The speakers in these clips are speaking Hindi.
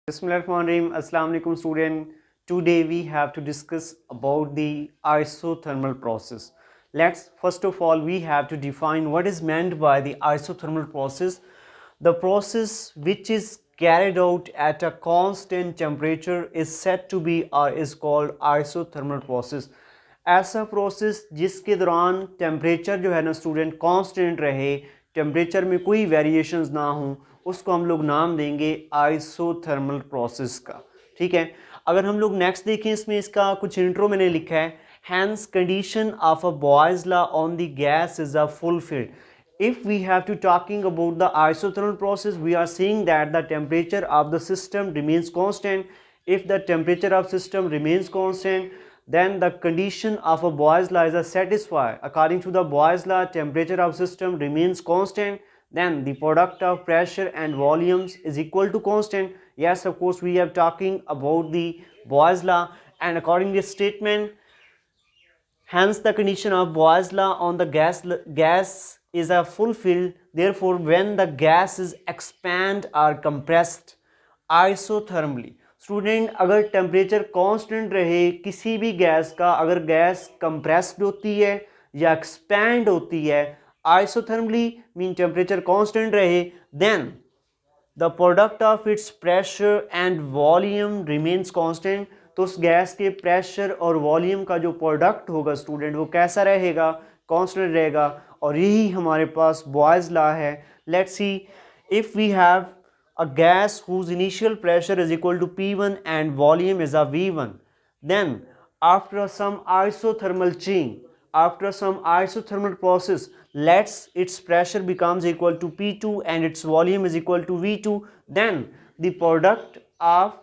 Bismillahirrahmanirrahim. Assalamu alaikum student. Today we have to discuss about the isothermal process. Let's first of all we have to define what is meant by the isothermal process. The process which is carried out at a constant temperature is said to be or is called isothermal process. ऐसा प्रोसेस जिसके दौरान टेम्परेचर जो है ना स्टूडेंट कांस्टेंट रहे, टेम्परेचर में कोई वेरिएशंस ना हो, उसको हम लोग नाम देंगे आइसोथर्मल प्रोसेस का। ठीक है, अगर हम लोग नेक्स्ट देखें, इसमें इसका कुछ इंट्रो मैंने लिखा है, hence condition of a Boyle's law on the gas is a fulfilled. if we have to talking about the isothermal process, we are seeing that the temperature of the system remains constant. If the temperature of system remains constant, then the condition of a Boyle's law is satisfied. According to the Boyle's law, temperature of system remains constant, then the product of pressure and volumes is equal to constant. Yes, of course we are talking about the Boyle's law, and according to this statement, hence the condition of Boyle's law on the gas is a fulfilled. Therefore, when the gas is expand or compressed isothermally, student अगर टेम्परेचर कांस्टेंट रहे किसी भी गैस का, अगर गैस कंप्रेस्ड होती है या एक्सपैंड होती है आइसोथर्मली मीन टेम्परेचर कांस्टेंट रहे, then the product of its pressure and volume remains constant. तो उस गैस के प्रेशर और वॉल्यूम का जो प्रोडक्ट होगा स्टूडेंट वो कैसा रहेगा, कांस्टेंट रहेगा। और यही हमारे पास बॉयल्स लॉ है। Let's see, if we have a gas whose initial pressure is equal to P1 and volume is a V1, then after some isothermal change, after some isothermal process, let's its pressure becomes equal to P2 and its volume is equal to V2, then the product of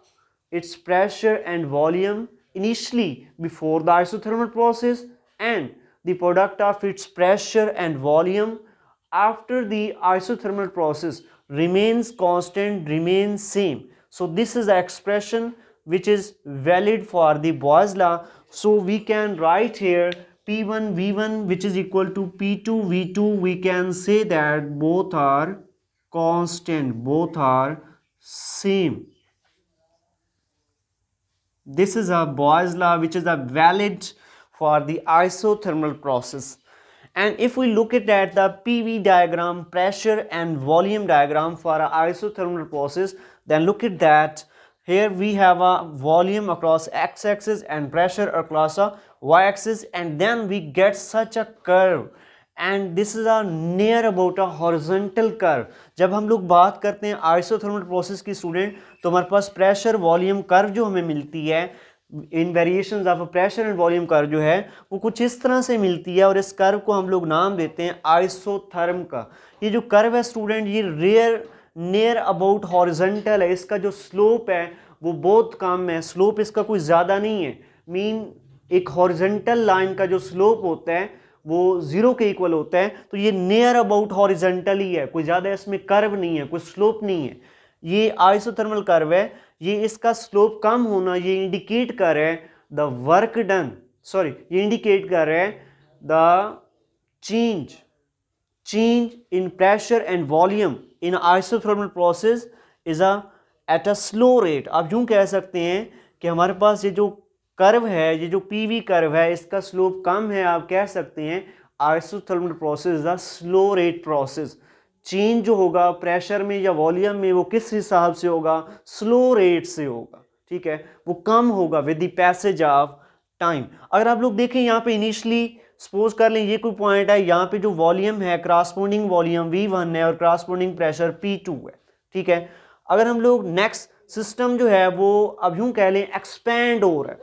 its pressure and volume initially before the isothermal process and the product of its pressure and volume after the isothermal process remains constant, remains same. So this is the expression which is valid for the Boyle's law. So we can write here P1 V1 which is equal to P2 V2. We can say that both are constant, both are same. This is a Boyle's law which is a valid for the isothermal process. And if we look at the PV diagram, pressure and volume diagram for an isothermal process, then look at that. Here we have a volume across x-axis and pressure across a y-axis, and then we get such a curve. And this is a near about a horizontal curve. जब हम लोग बात करते हैं आइसोथर्मल प्रोसेस की स्टूडेंट, तो हमारे पास प्रेशर वॉल्यूम कर्व जो हमें मिलती है in variations of pressure and volume curve जो है वो कुछ इस तरह से मिलती है, और इस कर्व को हम लोग नाम देते हैं आइसोथर्म का। ये जो कर्व है स्टूडेंट ये नियर अबाउट हॉरिजॉन्टल है, इसका जो स्लोप है वो बहुत कम है, स्लोप इसका कोई ज़्यादा नहीं है। मीन एक हॉरिजॉन्टल लाइन का जो स्लोप होता है वो 0 के इक्वल होता है, तो ये नियर अबाउट हॉरिजॉन्टल ही है, कोई ज़्यादा इसमें कर्व नहीं है, कोई स्लोप नहीं है। ये आइसोथर्मल कर्व है, ये इसका स्लोप कम होना ये इंडिकेट कर रहा है द वर्क डन, सॉरी ये इंडिकेट कर रहा है the change in pressure and volume in isothermal process is at a slow rate. आप यूं कह सकते हैं कि हमारे पास ये जो कर्व है, ये जो पीवी कर्व है, इसका स्लोप कम है। आप कह सकते हैं isothermal process is a slow rate process. Change जो होगा प्रेशर में या वॉल्यूम में वो किस हिसाब से होगा, स्लो रेट से होगा। ठीक है, वो कम होगा with the passage of time. अगर आप लोग देखें यहाँ पे इनिशियली सपोज कर लें ये कोई पॉइंट है, यहाँ पे जो वॉल्यूम है क्रॉसपोंडिंग वॉल्यूम V1 है और क्रॉसपोंडिंग प्रेशर P2 है। ठीक है, अगर हम लोग नेक्स्ट सिस्टम जो है वो अब यूं कह लें एक्सपैंड हो रहा है,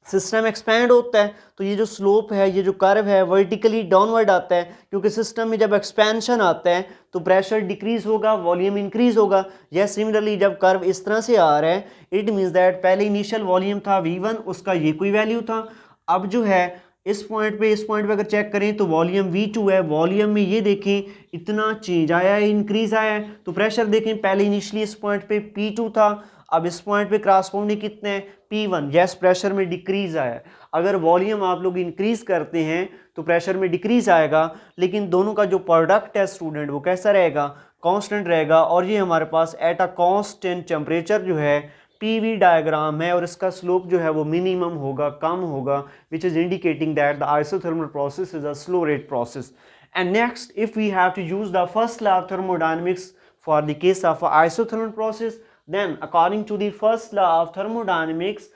सिस्टम एक्सपैंड होता है तो ये जो स्लोप है, ये जो कर्व है वर्टिकली डाउनवर्ड आता है, क्योंकि सिस्टम में जब एक्सपेंशन आता है तो प्रेशर डिक्रीज होगा, वॉल्यूम इंक्रीज होगा। या सिमिलरली जब कर्व इस तरह से आ रहा है इट मीन्स दैट पहले इनिशियल वॉल्यूम था V1, उसका ये कोई वैल्यू था, अब जो है इस पॉइंट पे अगर चेक करें तो वॉल्यूम V2 है, वॉल्यूम में ये देखें इतना चेंज आया है, इंक्रीज आया है। तो प्रेशर देखें पहले इनिशियली इस पॉइंट पे P2 था, अब इस पॉइंट पे क्रॉसपोंडिंग कितने हैं P1, यस प्रेशर में डिक्रीज आया है। अगर वॉल्यूम आप लोग इंक्रीज करते हैं तो प्रेशर में डिक्रीज आएगा, लेकिन दोनों का जो प्रोडक्ट है स्टूडेंट वो कैसा रहेगा, कांस्टेंट रहेगा। और ये हमारे पास एट अ कांस्टेंट टेम्परेचर जो है पीवी डायग्राम है और इसका स्लोप जो है वो मिनिमम होगा, कम होगा, which is indicating that the isothermal process is a slow rate process. And next, if we have to use the first law of thermodynamics for the case of an isothermal process, then according to the first law of thermodynamics,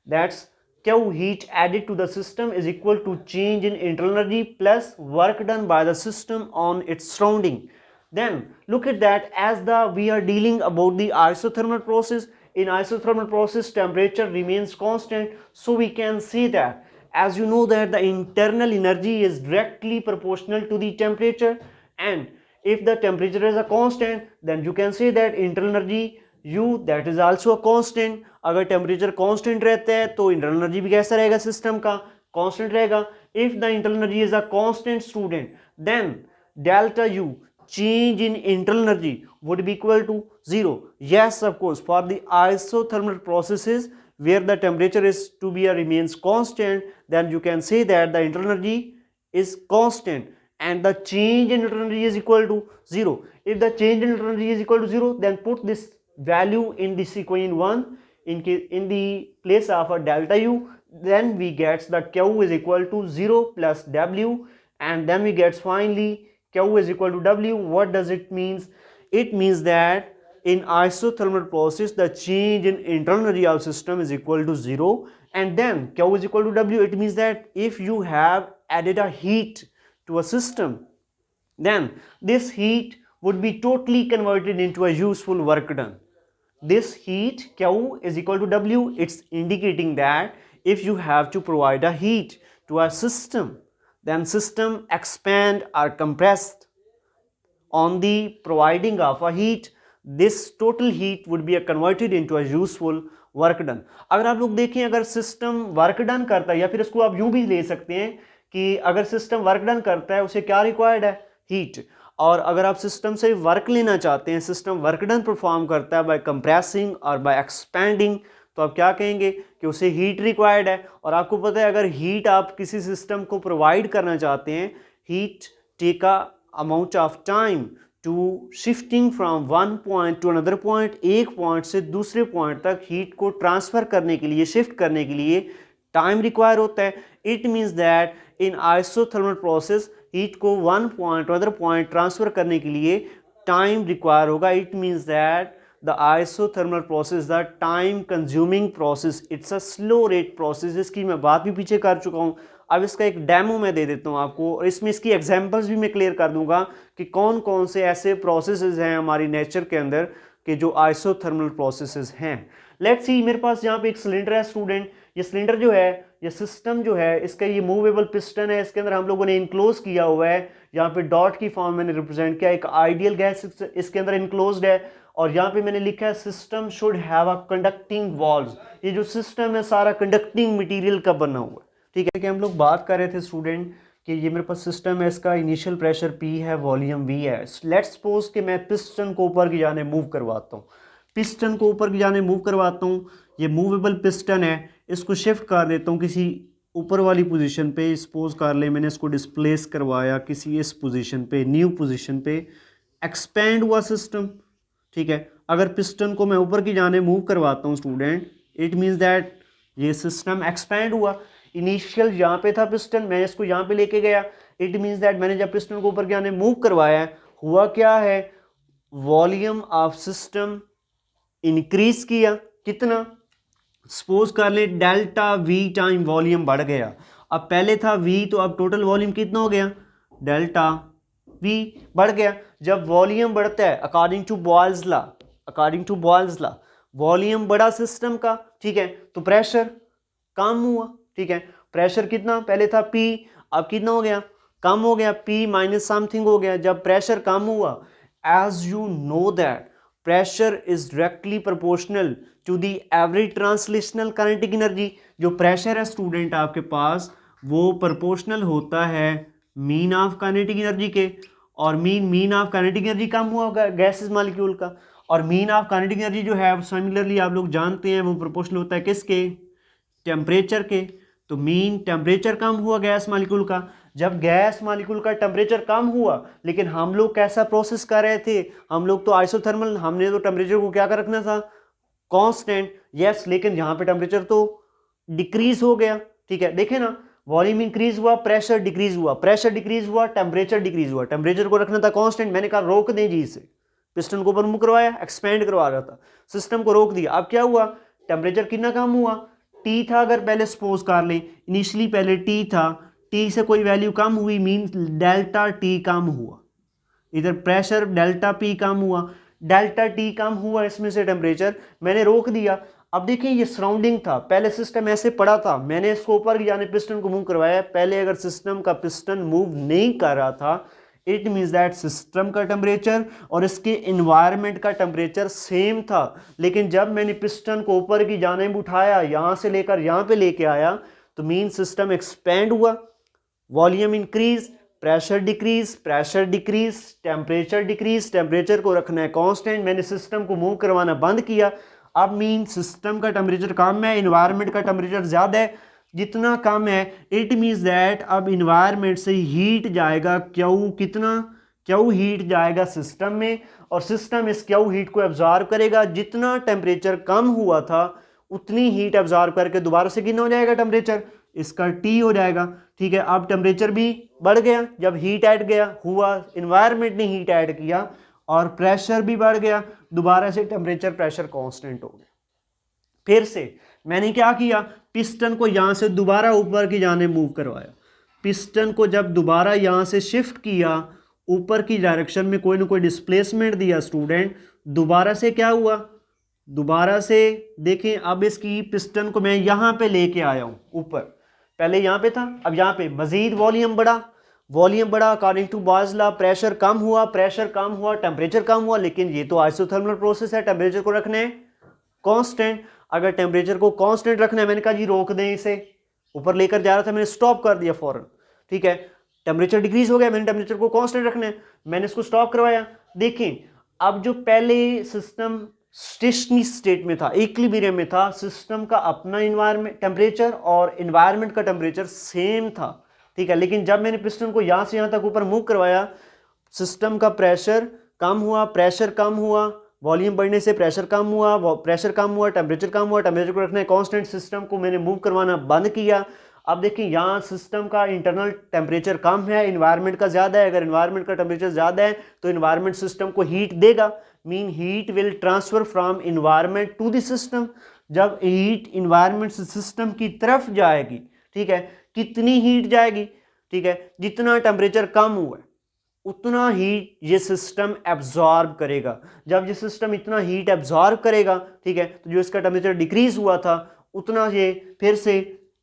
that's Q heat added to the system is equal to change in internal energy plus work done by the system on its surrounding. Then look at that, as we are dealing about the isothermal process. In isothermal process, temperature remains constant, so we can say that, as you know, that the internal energy is directly proportional to the temperature, and if the temperature is a constant, then you can say that internal energy U, that is also a constant. अगर टेम्परेचर कांस्टेंट रहता है तो इंटरनल एनर्जी भी कैसा रहेगा, सिस्टम का कांस्टेंट रहेगा। If the internal energy is a constant student, then delta U, change in internal energy, would be equal to 0. Yes, of course, for the isothermal processes where the temperature is to be remains constant, then you can say that the internal energy is constant and the change in internal energy is equal to 0. If the change in internal energy is equal to 0, then put this value in this equation 1 in the place of a delta U, then we get the Q is equal to 0 plus W, and then we get finally Q is equal to W. What does it means? It means that in isothermal process the change in internal energy of system is equal to 0, and then Q is equal to W. It means that if you have added a heat to a system, then this heat would be totally converted into a useful work done. This heat Q is equal to W. It's indicating that if you have to provide a heat to a system, then system expand or compressed on the providing of a heat. This total heat would be converted into a useful work done. अगर आप लोग देखें, अगर सिस्टम वर्क डन करता है, या फिर इसको आप यूं भी ले सकते हैं कि अगर सिस्टम वर्क डन करता है उसे क्या रिक्वायर्ड है, हीट। और अगर आप सिस्टम से वर्क लेना चाहते हैं, सिस्टम वर्क डन परफॉर्म करता है बाय कंप्रेसिंग और बाय एक्सपैंडिंग, तो आप क्या कहेंगे कि उसे हीट रिक्वायर्ड है। और आपको पता है अगर हीट आप किसी सिस्टम को प्रोवाइड करना चाहते हैं, heat take a amount of time to shifting from one point to another point, एक पॉइंट से दूसरे पॉइंट तक हीट को ट्रांसफर करने के लिए, शिफ्ट करने के लिए टाइम रिक्वायर होता है। It means that in isothermal process heat को one point to other point transfer करने के लिए टाइम रिक्वायर होगा। It means that the isothermal process the time consuming process, it's a slow rate process. इसकी मैं बात भी पीछे कर चुका हूँ, अब इसका एक डेमो मैं दे देता हूँ आपको, और इसमें इसकी एग्जांपल्स भी मैं क्लियर कर दूंगा कि कौन कौन से ऐसे प्रोसेसेस हैं हमारी नेचर के अंदर कि जो आइसोथर्मल प्रोसेसेस हैं। लेट्स सी, मेरे पास यहाँ पे एक सिलेंडर है स्टूडेंट। ये सिलेंडर जो है, ये सिस्टम जो है, इसका ये मूवेबल पिस्टन है, इसके अंदर हम लोगों ने इनक्लोज किया हुआ है, यहाँ पे डॉट की फॉर्म मैंने रिप्रेजेंट किया, एक आइडियल गैस इसके अंदर इनक्लोज्ड है। और यहाँ पे मैंने लिखा है system should have a conducting valves. ये जो सिस्टम है सारा कंडक्टिंग मटेरियल का बना हुआ है, ठीक है। कि हम लोग बात कर रहे थे स्टूडेंट कि ये मेरे पास सिस्टम है, इसका इनिशियल प्रेशर P है, वॉल्यूम V है। लेट्स सपोज कि मैं पिस्टन को ऊपर की जाने मूव करवाता हूँ, पिस्टन को ऊपर की जाने मूव करवाता हूँ। ये मूवेबल पिस्टन है, इसको शिफ्ट कर देता हूँ किसी ऊपर वाली पोजीशन पे। सपोज कर ले मैंने इसको डिस्प्लेस करवाया किसी इस पोजीशन पे, न्यू पोजीशन पे, एक्सपेंड हुआ सिस्टम, ठीक है। अगर पिस्टन को मैं ऊपर की जाने मूव करवाता हूँ स्टूडेंट, इट मीन्स दैट ये सिस्टम एक्सपेंड हुआ। इनिशियल यहाँ पे था पिस्टन, मैं इसको यहाँ पे लेके गया, इट मीन्स दैट मैंने जब पिस्टन को ऊपर की जाने मूव करवाया, हुआ क्या है, वॉल्यूम ऑफ सिस्टम इंक्रीज किया। कितना, सपोज कर ले डेल्टा V टाइम वॉल्यूम बढ़ गया। अब पहले था V, तो अब टोटल वॉल्यूम कितना हो गया, डेल्टा V बढ़ गया। जब वॉल्यूम बढ़ता है according to Boyle's law, according to Boyle's law volume बढ़ा सिस्टम का, ठीक है, तो प्रेशर कम हुआ, ठीक है। प्रेशर कितना, पहले था P, अब कितना हो गया, कम हो गया, P माइनस समथिंग हो गया। जब प्रेशर कम हुआ, as you know that pressure is directly proportional to the average translational kinetic energy. जो प्रेशर है स्टूडेंट आपके पास, वो प्रोपोर्शनल होता है मीन ऑफ काइनेटिक एनर्जी के, और मीन ऑफ काइनेटिक एनर्जी कम हुआ होगा गैसेस मॉलिक्यूल का, और मीन ऑफ काइनेटिक एनर्जी जो है सिमिलरली आप लोग जानते हैं वो प्रोपोर्शनल होता है किसके, टेम्परेचर के। तो मीन टेम्परेचर कम हुआ गैस मॉलिक्यूल का, जब गैस मालिक्यूल का टेम्परेचर कम हुआ, लेकिन हम लोग कैसा प्रोसेस कर रहे थे, हम लोग तो आइसोथर्मल, हमने तो टेम्परेचर को क्या कर रखना था, कांस्टेंट। यस, लेकिन यहाँ पे टेम्परेचर तो डिक्रीज हो गया। ठीक है, देखे ना, वॉल्यूम इंक्रीज हुआ, प्रेशर डिक्रीज हुआ, प्रेशर डिक्रीज हुआ, टेम्परेचर डिक्रीज हुआ। टेम्परेचर को रखना था कांस्टेंट, मैंने कहा रोक दें जी इसे, पिस्टन को ऊपर मुंह करवाया, एक्सपेंड करवा रहा था, सिस्टम को रोक दिया। अब क्या हुआ, टेम्परेचर कितना कम हुआ, टी था, अगर पहले सपोज कर लें इनिशियली पहले टी था, टी से कोई वैल्यू कम हुई, मीन डेल्टा टी कम हुआ, इधर प्रेशर डेल्टा पी कम हुआ, डेल्टा टी कम हुआ, इसमें से टेम्परेचर मैंने रोक दिया। अब देखिए ये सराउंडिंग था, पहले सिस्टम ऐसे पड़ा था, मैंने इसको ऊपर यानी पिस्टन को मूव करवाया। पहले अगर सिस्टम का पिस्टन मूव नहीं कर रहा था, इट मीन्स दैट सिस्टम का टेम्परेचर और इसके इन्वायरमेंट का टेम्परेचर सेम था। लेकिन जब मैंने पिस्टन को ऊपर की जानिब उठाया, यहाँ से लेकर यहाँ पे लेके आया, तो मीन सिस्टम एक्सपेंड हुआ, volume increase, pressure decrease, pressure decrease, temperature decrease, temperature को रखना है कांस्टेंट। मैंने सिस्टम को मूव करवाना बंद किया। अब मीन सिस्टम का टेम्परेचर कम है, इन्वायरमेंट का टेम्परेचर ज़्यादा है। जितना कम है इट मीन्स दैट अब इन्वायरमेंट से हीट जाएगा क्यू, कितना क्यू हीट जाएगा सिस्टम में, और सिस्टम इस क्यू हीट को एब्जॉर्ब करेगा। जितना टेम्परेचर कम हुआ था उतनी हीट एब्जॉर्ब करके दोबारा से कितना हो जाएगा टेम्परेचर, इसका टी हो जाएगा। ठीक है, अब टेम्परेचर भी बढ़ गया, जब हीट ऐड गया हुआ, इन्वायरमेंट ने हीट ऐड किया, और प्रेशर भी बढ़ गया, दोबारा से टेम्परेचर प्रेशर कांस्टेंट हो गया। फिर से मैंने क्या किया, पिस्टन को यहां से दोबारा ऊपर की जाने मूव करवाया। पिस्टन को जब दोबारा यहां से शिफ्ट किया ऊपर की डायरेक्शन में, कोई ना कोई डिस्प्लेसमेंट दिया स्टूडेंट, दोबारा से क्या हुआ, दोबारा से देखें, अब इसकी पिस्टन को मैं यहां पे लेके आया हूं ऊपर, पहले यहां पे था, अब यहां पे मजीद वॉल्यूम बढ़ा, वॉल्यूम बढ़ा according to Boyle's law, pressure कम हुआ, प्रेशर कम हुआ, टेम्परेचर कम हुआ। लेकिन ये तो आइसोथर्मल प्रोसेस है, टेम्परेचर को रखना है कांस्टेंट। अगर टेम्परेचर को कांस्टेंट रखना है, मैंने कहा जी रोक दें इसे, ऊपर लेकर जा रहा था, मैंने स्टॉप कर दिया फौरन। ठीक है, टेम्परेचर डिक्रीज हो गया, मैंने टेम्परेचर को कांस्टेंट रखना है, मैंने इसको स्टॉप करवाया। देखें, अब जो पहले सिस्टम स्टेशनरी स्टेट में था, इक्विलिब्रियम में था, सिस्टम का अपना इन्वायरमेंट टेम्परेचर और इन्वायरमेंट का टेम्परेचर सेम था। ठीक है, लेकिन जब मैंने पिस्टन को यहां से यहां तक ऊपर मूव करवाया, सिस्टम का प्रेशर कम हुआ, प्रेशर कम हुआ, वॉल्यूम बढ़ने से प्रेशर कम हुआ, प्रेशर कम हुआ, टेम्परेचर कम हुआ, टेम्परेचर को रखना है कांस्टेंट, सिस्टम को मैंने मूव करवाना बंद किया। अब देखिए यहाँ सिस्टम का इंटरनल टेम्परेचर कम है, इन्वायरमेंट का ज़्यादा है। अगर इन्वायरमेंट का टेम्परेचर ज़्यादा है तो इन्वायरमेंट सिस्टम को हीट देगा, mean heat will transfer from environment to the system. जब हीट इन्वायरमेंट से सिस्टम की तरफ जाएगी, ठीक है, कितनी हीट जाएगी, ठीक है, जितना टेम्परेचर कम हुआ है उतना हीट ये सिस्टम एब्जॉर्ब करेगा। जब ये सिस्टम इतना हीट एब्जॉर्ब करेगा, ठीक है, तो जो इसका टेम्परेचर डिक्रीज हुआ था उतना ये फिर से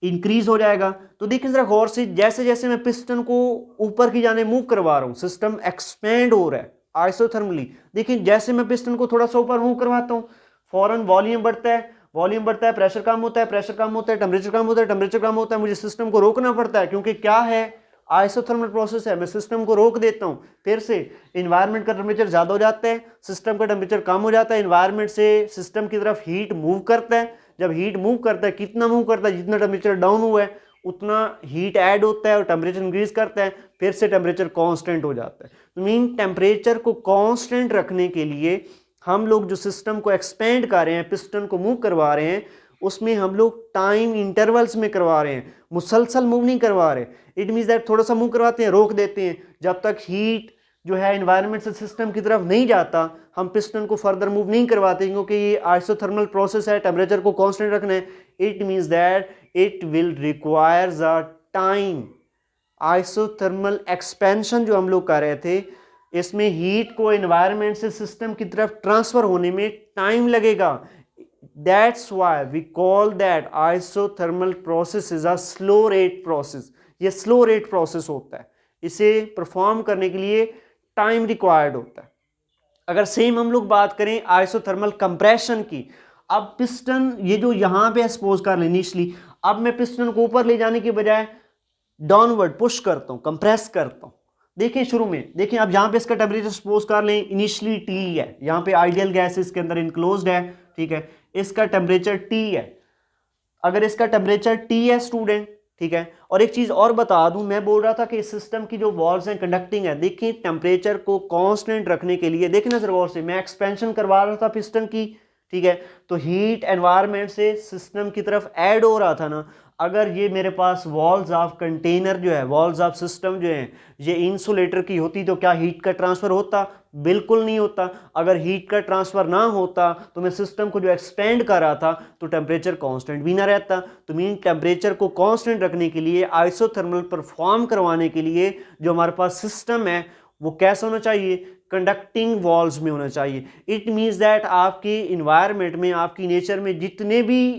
इंक्रीज हो जाएगा। तो देखिए जरा गौर से, जैसे जैसे मैं पिस्टन को ऊपर की जाने मूव करवा रहा हूँ, सिस्टम एक्सपेंड हो रहा है आइसोथर्मली। देखिए जैसे मैं पिस्टन को थोड़ा सा ऊपर मूव करवाता हूँ, फौरन वॉल्यूम बढ़ता है, वॉल्यूम बढ़ता है, प्रेशर कम होता है, प्रेशर कम होता है, टेम्परेचर कम होता है, टेम्परेचर कम होता है। मुझे सिस्टम को रोकना पड़ता है, क्योंकि क्या है, आइसोथर्मल प्रोसेस है। मैं सिस्टम को रोक देता हूं, फिर से इन्वायरमेंट का टेम्परेचर ज्यादा हो जाता है, सिस्टम का टेम्परेचर कम हो जाता है, इन्वायरमेंट से सिस्टम की तरफ हीट मूव करता है। जब हीट मूव करता है, कितना मूव करता है, जितना टेम्परेचर डाउन हुआ है उतना हीट ऐड होता है और टेम्परेचर इंक्रीज करता है, फिर से टेम्परेचर कांस्टेंट हो जाता है। मीन टेम्परेचर को कांस्टेंट रखने के लिए हम लोग जो सिस्टम को एक्सपेंड कर रहे हैं, पिस्टन को मूव करवा रहे हैं, उसमें हम लोग टाइम इंटरवल्स में करवा रहे हैं, मुसलसल मूव नहीं करवा रहे। इट मीन्स दैट थोड़ा सा मूव करवाते हैं, रोक देते हैं, जब तक हीट जो है एनवायरनमेंट से सिस्टम की तरफ नहीं जाता हम पिस्टन को फर्दर मूव नहीं करवाते, क्योंकि ये आइसोथर्मल प्रोसेस है, टेम्परेचर को कांस्टेंट रखना है। It means that it will requires a time. Isothermal expansion जो हम लोग कर रहे थे, इसमें हीट को एनवायरनमेंट से सिस्टम की तरफ ट्रांसफर होने में टाइम लगेगा। That's why we call that isothermal process is a slow rate process। ये स्लो रेट प्रोसेस होता है, इसे परफॉर्म करने के लिए टाइम रिक्वायर्ड होता है। अगर सेम हम लोग बात करें आइसोथर्मल कंप्रेशन की, अब पिस्टन ये जो यहां पे सपोज कर लें इनिशियली, अब मैं पिस्टन को ऊपर ले जाने के बजाय डाउनवर्ड पुश करता हूं, कंप्रेस करता हूं। देखिए शुरू में, देखिए अब यहां पे इसका टेम्परेचर सपोज कर लें इनिशियली टी है, यहां पे आइडियल गैस इसके अंदर इनक्लोज्ड है, ठीक है, इसका टेम्परेचर टी है। अगर इसका टेम्परेचर टी है स्टूडेंट, ठीक है। और एक चीज़ और बता दूं, मैं बोल रहा था कि इस सिस्टम की जो वॉल्स हैं कंडक्टिंग है। देखिए टेम्परेचर को कांस्टेंट रखने के लिए, देखिए ना जरा गौर से, मैं एक्सपेंशन करवा रहा था पिस्टन की, ठीक है, तो हीट एनवायरनमेंट से सिस्टम की तरफ ऐड हो रहा था ना। अगर ये मेरे पास वॉल्स ऑफ कंटेनर जो है, वॉल्स ऑफ सिस्टम जो है, ये इंसुलेटर की होती तो क्या हीट का ट्रांसफर होता? बिल्कुल नहीं होता। अगर हीट का ट्रांसफर ना होता तो मैं सिस्टम को जो एक्सपेंड कर रहा था तो टेम्परेचर कांस्टेंट भी ना रहता। तो मीन टेम्परेचर को कांस्टेंट रखने के लिए, आइसोथर्मल परफॉर्म करवाने के लिए जो हमारे पास सिस्टम है वो कैसा होना चाहिए? कंडक्टिंग वॉल्स में होना चाहिए। इट मीन्स दैट आपके इन्वायरमेंट में, आपकी नेचर में जितने भी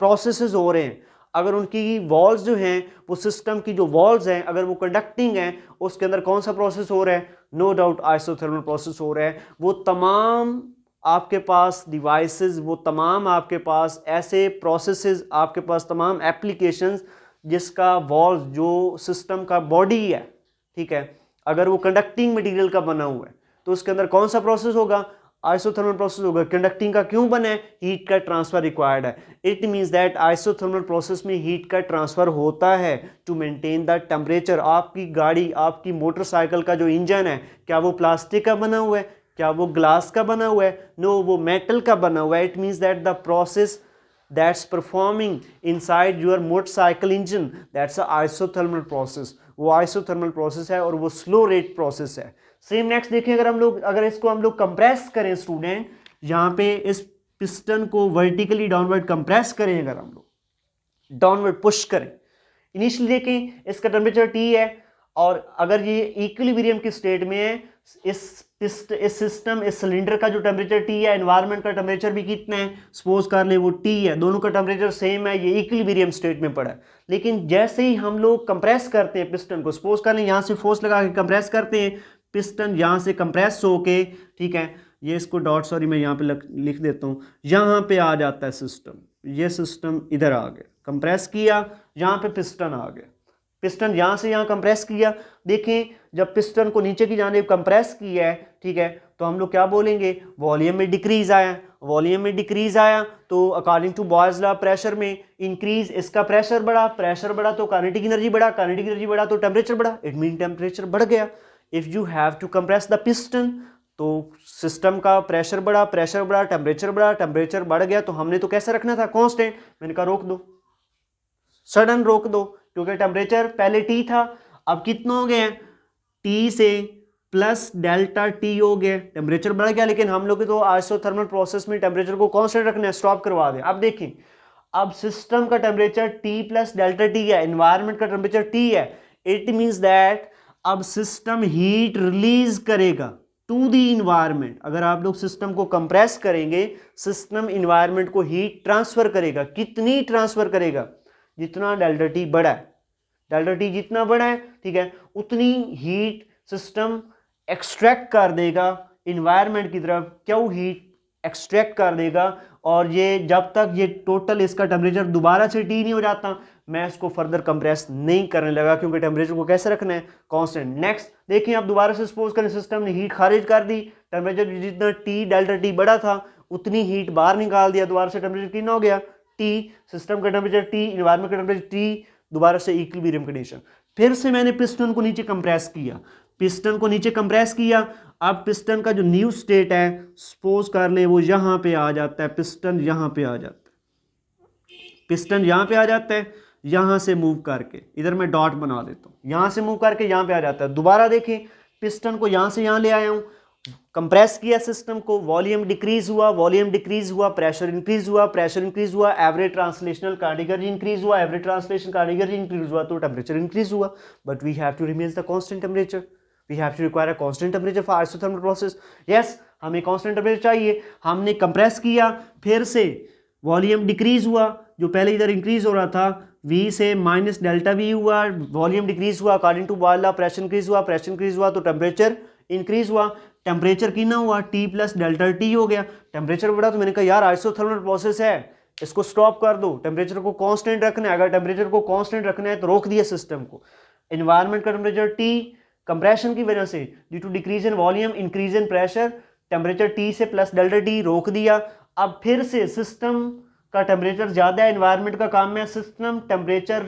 प्रोसेसेस हो रहे हैं, अगर उनकी वॉल्स जो हैं, वो सिस्टम की जो वॉल्स हैं अगर वो कंडक्टिंग हैं, उसके अंदर कौन सा प्रोसेस हो रहा है? नो डाउट आइसोथर्मल प्रोसेस हो रहा है। वो तमाम आपके पास डिवाइसेस, वो तमाम आपके पास ऐसे प्रोसेसेस, आपके पास तमाम एप्लीकेशंस जिसका वॉल्स, जो सिस्टम का बॉडी है, ठीक है, अगर वो कंडक्टिंग मटेरियल का बना हुआ है तो उसके अंदर कौन सा प्रोसेस होगा? आइसोथर्मल प्रोसेस होगा। कंडक्टिंग का क्यों बना है? हीट का ट्रांसफर रिक्वायर्ड है। It means that isothermal process में हीट का ट्रांसफर होता है टू मेंटेन द टेम्परेचर। आपकी गाड़ी, आपकी मोटरसाइकिल का जो इंजन है, क्या वो प्लास्टिक का बना हुआ है? क्या वो ग्लास का बना हुआ है? नो, वो मेटल का बना हुआ है। It means that the process that's performing inside your motorcycle engine, that's a isothermal process। वो isothermal process है और वो slow rate process है। सेम नेक्स्ट देखिए, अगर इसको हम लोग कंप्रेस करें स्टूडेंट, यहाँ पे इस पिस्टन को वर्टिकली डाउनवर्ड कंप्रेस करें, अगर हम लोग डाउनवर्ड पुश करें, इनिशियली देखें इसका टेम्परेचर टी है, और अगर ये इक्विलिब्रियम की स्टेट में है, इस सिस्टम, इस सिलेंडर का जो टेम्परेचर टी है, एनवायरनमेंट का टेम्परेचर भी कितना है? सपोज कर ले वो टी है, दोनों का टेम्परेचर सेम है, ये इक्विलिब्रियम स्टेट में पड़ा है। लेकिन जैसे ही हम लोग कंप्रेस करते हैं पिस्टन को, सपोज कर ले यहाँ से फोर्स लगा के कंप्रेस करते हैं, पिस्टन यहाँ से कंप्रेस होके, ठीक है, ये इसको डॉट, सॉरी मैं यहाँ पे लिख देता हूँ, यहाँ पे आ जाता है सिस्टम। ये सिस्टम इधर आ गया, कंप्रेस किया, यहाँ पे पिस्टन आ गया, पिस्टन यहाँ से यहाँ कंप्रेस किया। देखें जब पिस्टन को नीचे की जानिब कंप्रेस किया है, ठीक है, तो हम लोग क्या बोलेंगे? वॉल्यूम में डिक्रीज आया। वॉल्यूम में डिक्रीज आया तो according to Boyle's law pressure में इंक्रीज, इसका प्रेशर बढ़ा, प्रेशर बढ़ा तो काइनेटिक एनर्जी बढ़ा, काइनेटिक एनर्जी बढ़ा तो टेम्परेचर बढ़ा। इट मीन टेम्परेचर बढ़ गया। If you have to compress the piston, तो सिस्टम का प्रेशर बढ़ा, प्रेशर बढ़ा, टेम्परेचर बढ़ा, टेम्परेचर बढ़ गया, तो हमने तो कैसे रखना था? कांस्टेंट। मैंने कहा रोक दो, सडन रोक दो, क्योंकि टेम्परेचर पहले टी था, अब कितना हो गया? टी से प्लस डेल्टा टी हो गया, टेम्परेचर बढ़ गया। लेकिन हम लोग तो आइसोथर्मल प्रोसेस में टेम्परेचर को कांस्टेंट रखना है, स्टॉप करवा दें। अब देखें, अब सिस्टम का temperature T plus delta T है, एनवायरनमेंट का टेम्परेचर टी है। इट मींस दैट अब सिस्टम हीट रिलीज करेगा टू दी इन्वायरमेंट। अगर आप लोग सिस्टम को कंप्रेस करेंगे, सिस्टम इन्वायरमेंट को हीट ट्रांसफर करेगा। कितनी ट्रांसफर करेगा? जितना डेल्टा टी बड़ा है, डेल्टा टी जितना बड़ा है, ठीक है, उतनी हीट सिस्टम एक्सट्रैक्ट कर देगा इन्वायरमेंट की तरफ। क्यों हीट एक्सट्रैक्ट कर देगा? और ये जब तक ये टोटल इसका टेम्परेचर दोबारा से टी नहीं हो जाता, मैं इसको फर्दर कंप्रेस नहीं करने लगा, क्योंकि टेम्परेचर को कैसे रखना है? कांस्टेंट। नेक्स्ट देखिए, आप दोबारा से सपोज करें सिस्टम ने हीट खारिज कर दी, टेम्परेचर जितना टी डेल्टा टी बड़ा था उतनी हीट बाहर निकाल दिया, दोबारा से टेम्परेचर कितना हो गया? टी। सिस्टम का टेम्परेचर टी, इन्वायरमेंट का टेम्परेचर टी, दोबारा से इक्विलिब्रियम कंडीशन। फिर से मैंने पिस्टन को नीचे कंप्रेस किया, पिस्टन को नीचे कंप्रेस किया। अब पिस्टन का जो न्यू स्टेट है, सपोज कर ले वो यहां पे आ जाता है, पिस्टन यहां पे आ जाता है, पिस्टन यहां पे आ जाता है, यहां से मूव करके इधर मैं डॉट बना देता हूं, यहां से मूव करके यहां पे आ जाता है। दोबारा देखें, पिस्टन को यहां से यहां ले आया हूं, कंप्रेस किया सिस्टम को, वॉल्यूम डिक्रीज हुआ, वॉल्यूम डिक्रीज हुआ, प्रेशर इंक्रीज हुआ, प्रेशर इंक्रीज हुआ, average translational kinetic energy increase हुआ, average translation kinetic energy increase हुआ, तो टेम्परेचर इंक्रीज हुआ। But we have to remain the constant temperature, we have to require a constant temperature for isothermal process. Yes, हमें कांस्टेंट टेम्परेचर चाहिए। हमने कंप्रेस किया, फिर से वॉल्यूम डिक्रीज हुआ, जो पहले इधर इंक्रीज हो रहा था, V से माइनस डेल्टा V हुआ, वॉल्यूम डिक्रीज हुआ, according to Boyle law pressure increase हुआ, प्रेशर इंक्रीज हुआ तो टेम्परेचर इंक्रीज हुआ। टेम्परेचर कितना हुआ? T प्लस डेल्टा टी हो गया। टेम्परेचर बढ़ा तो मैंने कहा यार आइसोथर्मल प्रोसेस है, इसको स्टॉप कर दो, टेम्परेचर को कांस्टेंट रखना है। अगर टेम्परेचर को कांस्टेंट रखना है तो रोक दिया सिस्टम को। एनवायरनमेंट का टेम्परेचर T, कंप्रेशन की वजह से due to decrease in volume increase in pressure, temperature T से प्लस डेल्टा टी रोक दिया। अब फिर से सिस्टम का टेम्परेचर ज्यादा है, एनवायरनमेंट का काम है सिस्टम टेम्परेचर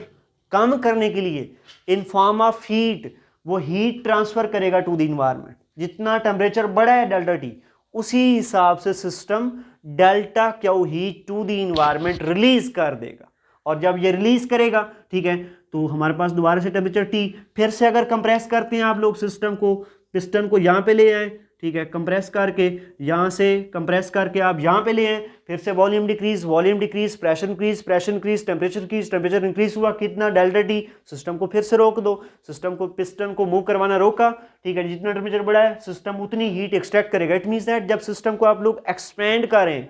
कम करने के लिए इन फॉर्म ऑफ हीट वो हीट ट्रांसफर करेगा टू द इन्वायरमेंट। जितना टेम्परेचर बढ़ा है डेल्टा टी, उसी हिसाब से system delta Q heat to the environment release कर देगा। और जब ये रिलीज करेगा, ठीक है, तो हमारे पास दोबारा से टेम्परेचर टी, फिर से अगर कंप्रेस करते हैं आप लोग सिस्टम को, पिस्टन को यहाँ पे ले आए, ठीक है, कंप्रेस करके यहाँ से कंप्रेस करके आप यहाँ पे ले आए, फिर से volume decrease, pressure increase, temperature increase हुआ, कितना डेल्टा टी, सिस्टम को फिर से रोक दो, सिस्टम को पिस्टन को मूव करवाना रोका, ठीक है, जितना टेम्परेचर बढ़ा है सिस्टम उतनी हीट एक्सट्रैक्ट करेगा। इट मीन्स दैट जब सिस्टम को आप लोग एक्सपेंड करें,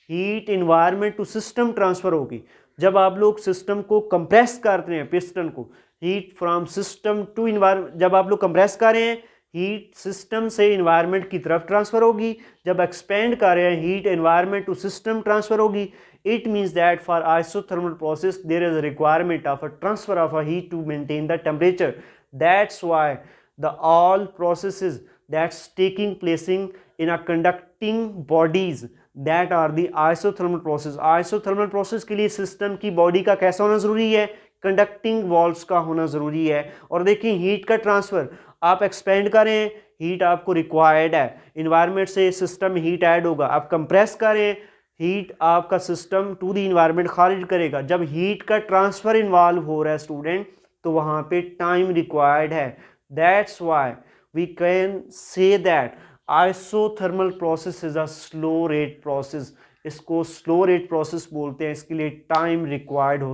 heat environment to system transfer होगी। जब आप लोग सिस्टम को कंप्रेस करते हैं, पिस्टन को, heat from system to environment, जब आप लोग कंप्रेस कर रहे हैं हीट सिस्टम से इन्वायरमेंट की तरफ ट्रांसफर होगी, जब एक्सपेंड कर रहे हैं heat environment to system transfer होगी। It means that for isothermal process there is a requirement of a transfer of a heat to maintain the temperature. That's why the all processes that's taking placing in a conducting bodies that are the isothermal process. Isothermal process के लिए सिस्टम की बॉडी का कैसा होना जरूरी है, कंडक्टिंग वॉल्स का होना जरूरी है। और देखिए हीट का ट्रांसफर, आप एक्सपेंड करें, हीट आपको रिक्वायर्ड है, इन्वायरमेंट से सिस्टम में हीट ऐड होगा, आप कंप्रेस करें, हीट आपका सिस्टम टू द इन्वायरमेंट खारिज करेगा। जब हीट का ट्रांसफर इन्वॉल्व हो रहा है स्टूडेंट, तो वहाँ पे टाइम रिक्वायर्ड है। That's why we can say that isothermal process is a slow rate process. इसको स्लो रेट प्रोसेस बोलते हैं, इसके लिए टाइम रिक्वायर्ड होता है।